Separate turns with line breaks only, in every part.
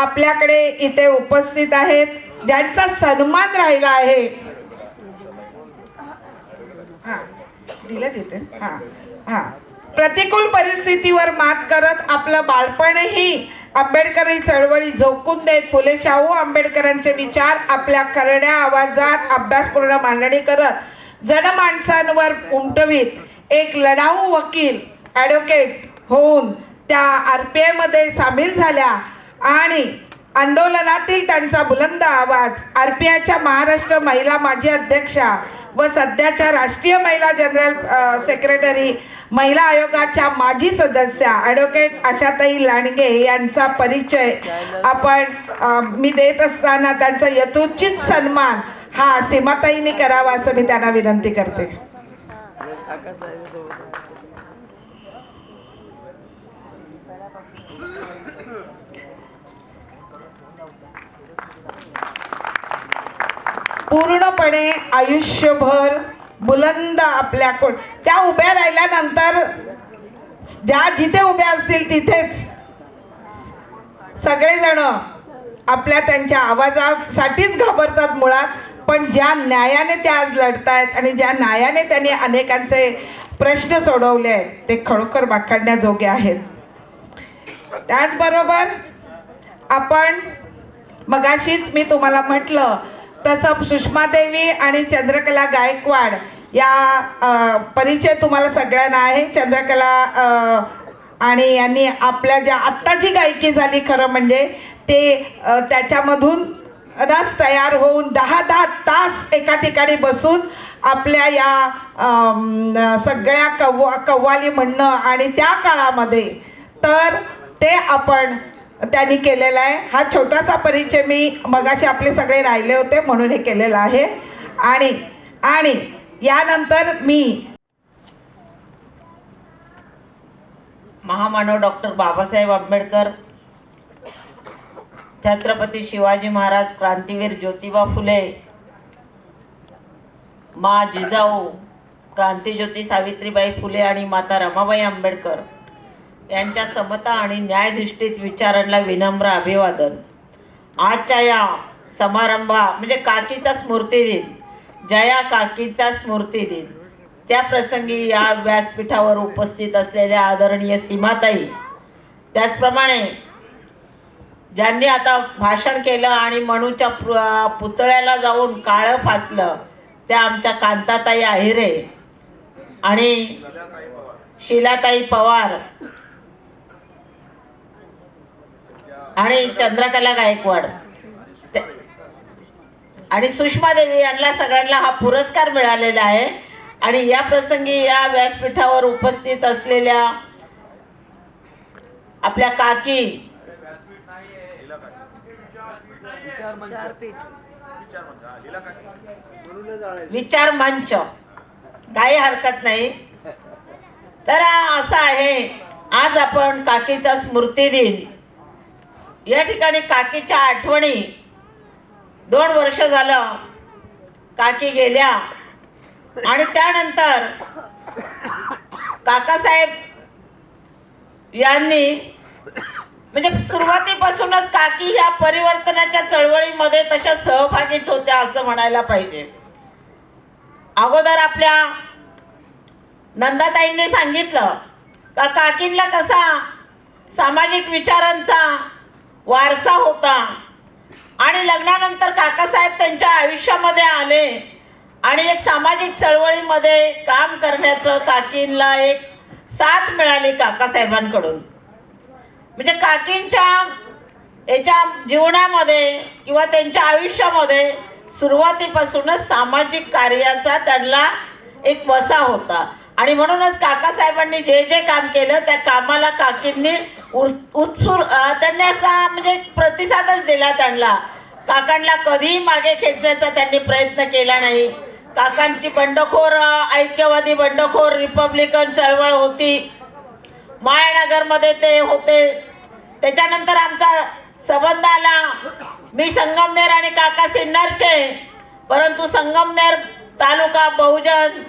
आपल्याकडे इथे उपस्थित आहेत, ज्यांचा सन्मान राहिला आहे. दिलं तिथे. प्रतिकूल परिस्थितीवर मात करत आपलं बालपणही आंबेडकरी चळवळी झोकून देत फुले शाहू आंबेडकरांचे विचार आपल्या करड्या आवाजात अभ्यासपूर्ण मांडणी करत जनमानसांवर उमटवीत एक लढाऊ वकील ॲडव्होकेट होऊन त्या RPI मध्ये सामील झाल्या आणि आंदोलनातील त्यांचा बुलंद आवाज RPIच्या महाराष्ट्र महिला माजी अध्यक्षा व सध्याच्या राष्ट्रीय महिला जनरल सेक्रेटरी महिला आयोगाच्या माजी सदस्या ॲडव्होकेट आशाताई लांडगे यांचा परिचय मी देत असताना त्यांचा यथोचित सन्मान हा सीमाताईंनी करावा असं मी त्यांना विनंती करते. पूर्णपणे आयुष्यभर बुलंद आपल्या त्या उभ्या राहिल्यानंतर ज्या जिथे उभ्या असतील तिथेच सगळेजण आपल्या त्यांच्या आवाजासाठीच घाबरतात मुळात, पण ज्या न्यायाने त्या आज लढतायत आणि ज्या न्यायाने त्यांनी अनेकांचे प्रश्न सोडवले आहेत ते खरोखर वाखाणण्याजोगे आहेत. त्याचबरोबर आपण मगाशीच मी तुम्हाला म्हटलं तसं सुषमादेवी आणि चंद्रकला गायकवाड या परिचय तुम्हाला सगळ्यांना आहे. चंद्रकला आणि यांनी आपल्या ज्या आत्ताची गायकी झाली खरं म्हणजे ते त्याच्यामधून रस तयार होऊन 10 तास एका ठिकाणी बसून आपल्या या सगळ्या कव्वाली म्हणणं आणि त्या काळामध्ये तर ते आपण त्यांनी केलेला आहे. हा छोटासा परिचय मी मगाशी आपले सगळे राहिले होते म्हणून हे केलेलं आहे. आणि यानंतर मी
महामानव डॉक्टर बाबासाहेब आंबेडकर, छत्रपती शिवाजी महाराज, क्रांतीवीर ज्योतिबा फुले, मा जिजाऊ, क्रांतीज्योती सावित्रीबाई फुले आणि माता रमाबाई आंबेडकर यांच्या समता आणि न्यायधिष्ठित विचारांना विनम्र अभिवादन. आजच्या या समारंभा म्हणजे काकीचा स्मृती दिन, जया काकीचा स्मृती दिन, त्या प्रसंगी या व्यासपीठावर उपस्थित असलेल्या आदरणीय सीमाताई, त्याचप्रमाणे ज्यांनी आता भाषण केलं आणि मनूच्या पुतळ्याला जाऊन काळं फासलं त्या आमच्या कांताताई आहिरे आणि शीलाताई पवार आणि चंद्रकला गायकवाड आणि सुषमादेवी यांना सगळ्यांना हा पुरस्कार मिळालेला आहे. आणि या प्रसंगी या व्यासपीठावर उपस्थित असलेल्या आपल्या काकी विचार मंच, काही हरकत नाही. तर असं आहे, आज आपण काकीचा स्मृती दिन या ठिकाणी काकीच्या आठवणी 2 वर्ष झालं काकी गेल्या आणि त्यानंतर काकासाहेब यांनी म्हणजे सुरुवातीपासूनच काकी ह्या परिवर्तनाच्या चळवळीमध्ये तशा सहभागीच होत्या असं म्हणायला पाहिजे. अगोदर आपल्या नंदाताईंनी सांगितलं का काकींना कसा सामाजिक विचारांचा वारसा होता आणि लग्नानंतर काकासाहेब त्यांच्या आयुष्यामध्ये आले आणि एक सामाजिक चळवळीमध्ये काम करण्याचं काकींना एक साथ मिळाली काकासाहेबांकडून. म्हणजे काकींच्या याच्या जीवनामध्ये किंवा त्यांच्या आयुष्यामध्ये सुरुवातीपासूनच सामाजिक कार्याचा त्यांना एक वसा होता आणि म्हणूनच काकासाहेबांनी जे जे काम केलं त्या कामाला काकींनी त्यांनी असा म्हणजे प्रतिसादच दिला. त्यांना काकांना कधीही मागे खेचण्याचा त्यांनी प्रयत्न केला नाही. काकांची बंडखोर ऐक्यवादी बंडखोर रिपब्लिकन चळवळ होती, मायानगरमध्ये ते होते. त्याच्यानंतर आमचा संबंध आला, मी संगमनेर आणि काका सिन्नरचे, परंतु संगमनेर तालुका बहुजन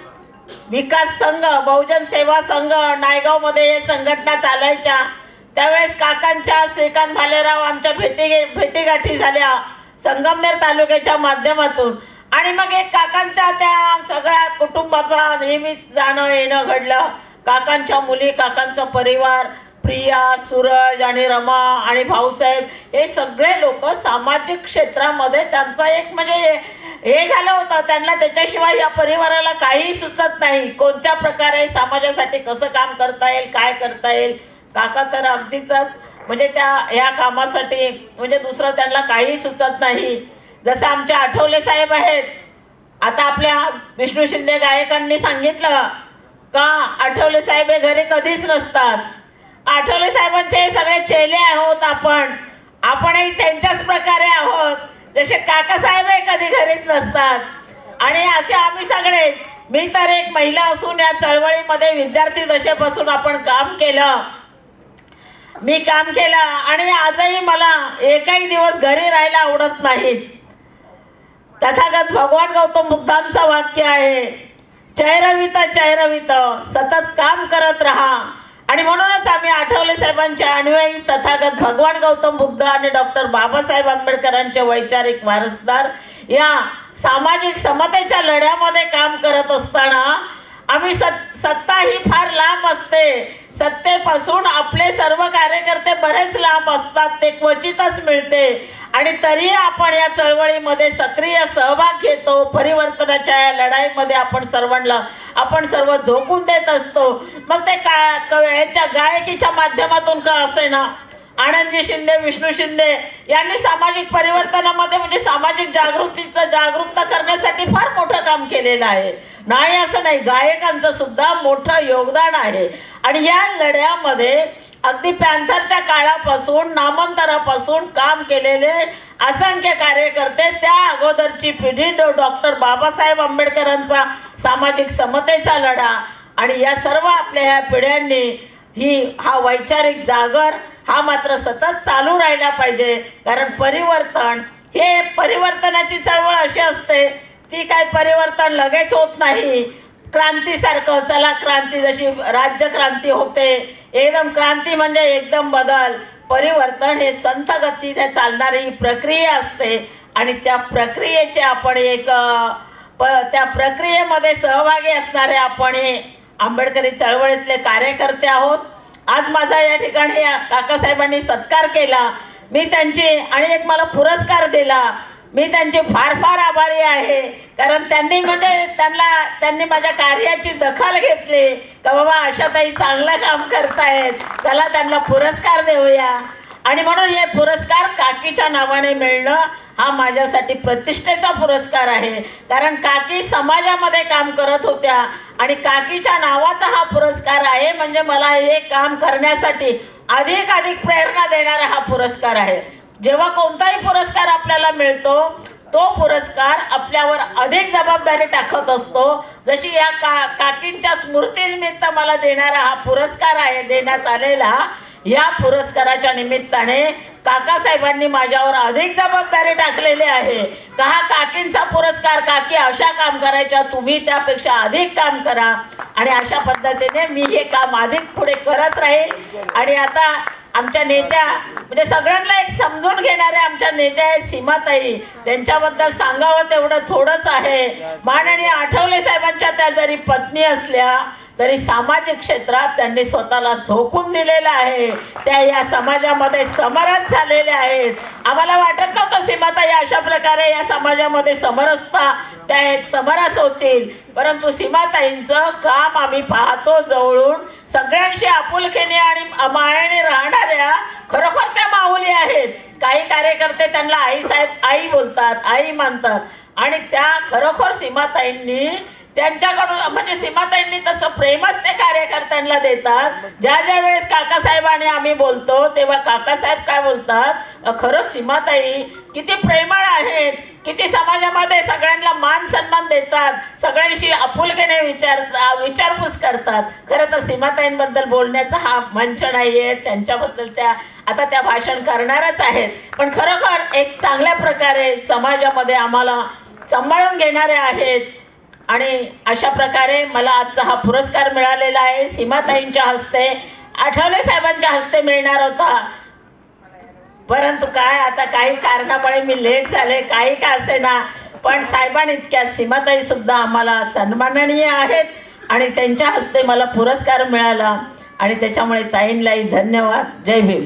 विकास संघ, बहुजन सेवा संघ नायगावमध्ये हे संघटना चालायच्या. त्यावेळेस काकांच्या श्रीकांत भालेराव आमच्या भेटीगाठी झाल्या संगमनेर तालुक्याच्या माध्यमातून. आणि मग एक काकांच्या त्या सगळ्या कुटुंबाचा नेहमीच जाणं येणं घडलं. काकांच्या मुली, काकांचा परिवार, प्रिया, सूरज आणि रमा आणि भाऊसाहेब हे सगळे लोक सामाजिक क्षेत्रामध्ये त्यांचा एक म्हणजे हे झालं होतं. त्यांना त्याच्याशिवाय या परिवाराला काही सुचत नाही. कोणत्या प्रकारे समाजासाठी कसं काम करता येईल, काय करता येईल. काका तर अगदीच म्हणजे ह्या कामासाठी म्हणजे दुसरं त्यांना काही सुचत नाही. जसं आमचे आठवले साहेब आहेत. आता आपल्या विष्णू शिंदे गायकांनी सांगितलं का आठवले साहेब हे घरी कधीच नसतात. आठवले साहेबांचे हे सगळे चेले आहोत आपणही त्यांच्याच प्रकारे आहोत. जसे काकासाहेब हे कधी घरीच नसतात. आणि असे आम्ही सगळे, मी तर एक महिला असून या चळवळीमध्ये विद्यार्थी दशेपासून आपण काम केलं. मी काम केलं आणि आजही मला एकही दिवस घरी राहायला आवडत नाही. तथागत भगवान गौतम बुद्धांचं वाक्य आहे, चैरवित सतत काम करत राहा. आणि म्हणूनच आम्ही आठवले साहेबांच्या अनुयायी, तथागत भगवान गौतम बुद्ध आणि डॉक्टर बाबासाहेब आंबेडकरांचे वैचारिक वारसदार या सामाजिक समतेच्या लढ्यामध्ये काम करत असताना आम्ही सत्ता ही फार लांब असते. सत्तेपासून आपले सर्व कार्यकर्ते बरेच लांब असतात, ते क्वचितच मिळते. आणि तरी आपण या चळवळीमध्ये सक्रिय सहभाग घेतो. परिवर्तनाच्या या लढाईमध्ये आपण सर्व झोकून देत असतो. मग ते याच्या गायकीच्या माध्यमातून का असेना, आनंदजी शिंदे, विष्णू शिंदे यांनी सामाजिक परिवर्तनामध्ये म्हणजे सामाजिक जागरूकता करण्यासाठी फार मोठं काम केलेलं आहे. नाही असं नाही, गायकांचं सुद्धा मोठं योगदान आहे. आणि या लढ्यामध्ये अगदी पॅन्थरच्या काळापासून नामांतरापासून काम केलेले असंख्य कार्यकर्ते, त्या अगोदरची पिढी, डॉक्टर बाबासाहेब आंबेडकरांचा सामाजिक समतेचा लढा आणि या सर्व आपल्या ह्या पिढ्यांनी हा वैचारिक जागर हा मात्र सतत चालू राहिला पाहिजे. कारण परिवर्तनाची चळवळ अशी असते, ती काय परिवर्तन लगेच होत नाही. क्रांतीसारखं, चला क्रांती जशी राज्यक्रांती होते, एकदम क्रांती म्हणजे एकदम बदल. परिवर्तन हे संथ गतीने चालणारी प्रक्रिया असते आणि त्या प्रक्रियेचे आपण त्या प्रक्रियेमध्ये सहभागी असणारे आपण हे आंबेडकरी चळवळीतले कार्यकर्ते आहोत. आज माझा या ठिकाणी काकासाहेबांनी सत्कार केला, मी त्यांची आणि एक मला पुरस्कार दिला. मी त्यांचे फार फार आभारी आहे. कारण त्यांनी माझ्या कार्याची दखल घेतली का बाबा आशाताई चांगलं काम करतायत, चला त्यांना पुरस्कार देऊया. आणि म्हणून हे पुरस्कार काकीच्या नावाने मिळणं हा माझ्यासाठी प्रतिष्ठेचा पुरस्कार आहे. कारण काकी समाजामध्ये काम करत होत्या आणि काकीच्या नावाचा हा पुरस्कार आहे म्हणजे मला हे काम करण्यासाठी अधिक प्रेरणा देणारा हा पुरस्कार आहे. जेव्हा कोणताही पुरस्कार आपल्याला मिळतो तो पुरस्कार आपल्यावर अधिक जबाबदारी टाकत असतो. जशी या काकींच्या स्मृतीनिमित्त मला देणारा हा पुरस्कार आहे देण्यात आलेला, या पुरस्काराच्या निमित्ताने काकासाहेबांनी माझ्यावर अधिक जबाबदारी टाकलेली आहे. का हा काकींचा पुरस्कार, काकी अशा काम करायच्या, तुम्ही त्यापेक्षा अधिक काम करा. आणि अशा पद्धतीने मी हे काम अधिक पुढे करत राहील. आणि आता आमच्या नेत्या म्हणजे सगळ्यांना एक समजून घेणाऱ्या आमच्या नेत्या आहेत सीमाताई, त्यांच्याबद्दल सांगावं तेवढं थोडंच आहे. माननीय आठवले साहेबांच्या त्या जरी पत्नी असल्या तरी सामाजिक क्षेत्रात त्यांनी स्वतःला झोकून दिलेलं आहे. त्या या समाजामध्ये समरस झालेल्या आहेत. आम्हाला वाटत नव्हतं सीमाताई अशा प्रकारे या समाजामध्ये समरस होतील, परंतु सीमाताईंचं काम आम्ही पाहतो जवळून. सगळ्यांशी आपुलकीने आणि मायाने राहणाऱ्या खरोखर त्या माऊली आहेत. काही कार्यकर्ते त्यांना आई बोलतात, आई मानतात. आणि त्या खरोखर सीमाताईंनी त्यांच्याकडून म्हणजे सीमाताईंनी तसं प्रेमच ते कार्यकर्त्यांना देतात. ज्या वेळेस काकासाहेबांनी आम्ही बोलतो तेव्हा काकासाहेब काय बोलतात, खरंच सीमाताई किती प्रेमळ आहेत, किती समाजामध्ये सगळ्यांना मान सन्मान देतात, सगळ्यांशी आपुलकीने विचारपूस करतात. खरं तर सीमाताईंबद्दल बोलण्याचा हा मंच नाही आहे, त्यांच्याबद्दल त्या भाषण करणारच आहेत. पण खरोखर एक चांगल्या प्रकारे समाजामध्ये आम्हाला सांभाळून घेणारे आहेत. आणि अशा प्रकारे मला आजचा हा पुरस्कार मिळालेला आहे सीमाताईंच्या हस्ते. आठवले साहेबांच्या हस्ते मिळणार होता, परंतु काय आता काही कारणामुळे मी लेट झाले, काही का असेना, पण साहेबांइतक्या सीमाताई सुद्धा आम्हाला सन्माननीय आहेत आणि त्यांच्या हस्ते मला पुरस्कार मिळाला आणि त्याच्यामुळे ताईंलाही धन्यवाद. जय भीम.